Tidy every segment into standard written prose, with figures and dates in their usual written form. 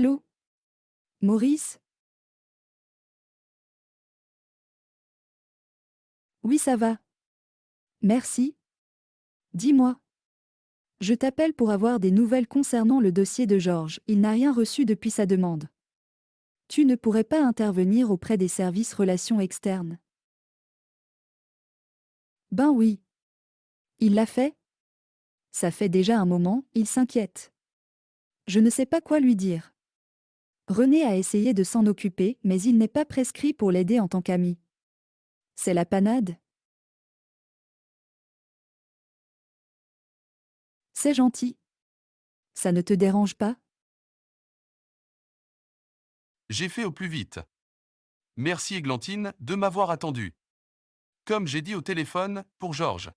Allô? Maurice? Oui, ça va. Merci. Dis-moi. Je t'appelle pour avoir des nouvelles concernant le dossier de Georges. Il n'a rien reçu depuis sa demande. Tu ne pourrais pas intervenir auprès des services relations externes? Ben oui. Il l'a fait? Ça fait déjà un moment, il s'inquiète. Je ne sais pas quoi lui dire. René a essayé de s'en occuper, mais il n'est pas prescrit pour l'aider en tant qu'ami. C'est la panade? C'est gentil. Ça ne te dérange pas? J'ai fait au plus vite. Merci Églantine de m'avoir attendu. Comme j'ai dit au téléphone, pour Georges.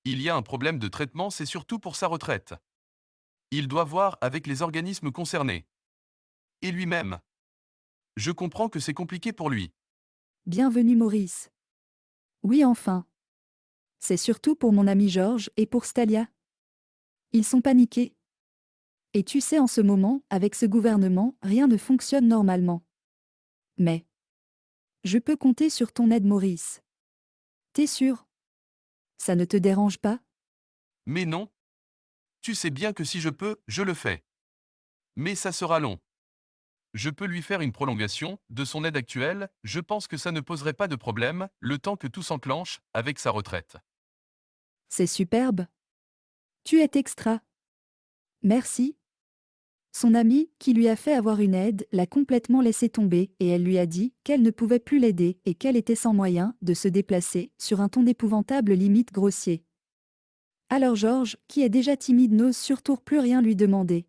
Il y a un problème de traitement, c'est surtout pour sa retraite. Il doit voir avec les organismes concernés. Et lui-même. Je comprends que c'est compliqué pour lui. Bienvenue Maurice. Oui, enfin. C'est surtout pour mon ami Georges et pour Stalia. Ils sont paniqués. Et tu sais, en ce moment, avec ce gouvernement, rien ne fonctionne normalement. Mais je peux compter sur ton aide, Maurice. T'es sûr? Ça ne te dérange pas? Mais non. Tu sais bien que si je peux, je le fais. Mais ça sera long. Je peux lui faire une prolongation de son aide actuelle, je pense que ça ne poserait pas de problème, le temps que tout s'enclenche, avec sa retraite. C'est superbe. Tu es extra. Merci. Son amie, qui lui a fait avoir une aide, l'a complètement laissé tomber et elle lui a dit qu'elle ne pouvait plus l'aider et qu'elle était sans moyen de se déplacer, sur un ton épouvantable limite grossier. Alors Georges, qui est déjà timide, n'ose surtout plus rien lui demander.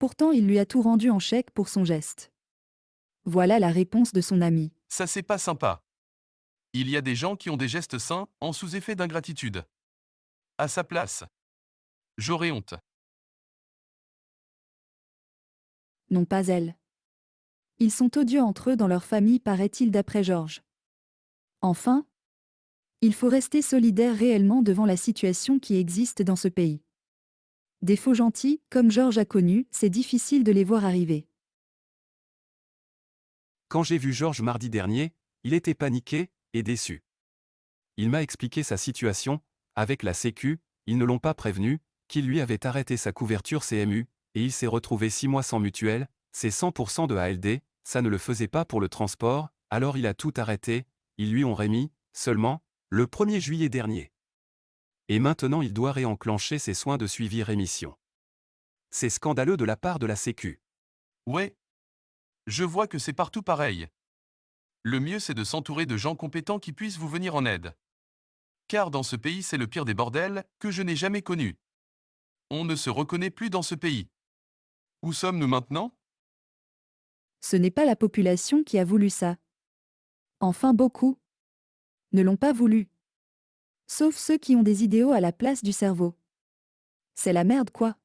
Pourtant il lui a tout rendu en chèque pour son geste. Voilà la réponse de son ami. Ça c'est pas sympa. Il y a des gens qui ont des gestes sains, en sous-effet d'ingratitude. À sa place. J'aurais honte. Non, pas elle. Ils sont odieux entre eux dans leur famille, paraît-il, d'après Georges. Enfin, il faut rester solidaire réellement devant la situation qui existe dans ce pays. Des faux gentils, comme Georges a connu, c'est difficile de les voir arriver. Quand j'ai vu Georges mardi dernier, il était paniqué et déçu. Il m'a expliqué sa situation, avec la Sécu, ils ne l'ont pas prévenu, qu'il lui avait arrêté sa couverture CMU, et il s'est retrouvé 6 mois sans mutuelle, c'est 100% de ALD, ça ne le faisait pas pour le transport, alors il a tout arrêté, ils lui ont remis, seulement, le 1er juillet dernier. Et maintenant il doit réenclencher ses soins de suivi-rémission. C'est scandaleux de la part de la Sécu. Ouais. Je vois que c'est partout pareil. Le mieux c'est de s'entourer de gens compétents qui puissent vous venir en aide. Car dans ce pays c'est le pire des bordels que je n'ai jamais connu. On ne se reconnaît plus dans ce pays. Où sommes-nous maintenant? Ce n'est pas la population qui a voulu ça. Enfin, beaucoup ne l'ont pas voulu. Sauf ceux qui ont des idéaux à la place du cerveau. C'est la merde, quoi.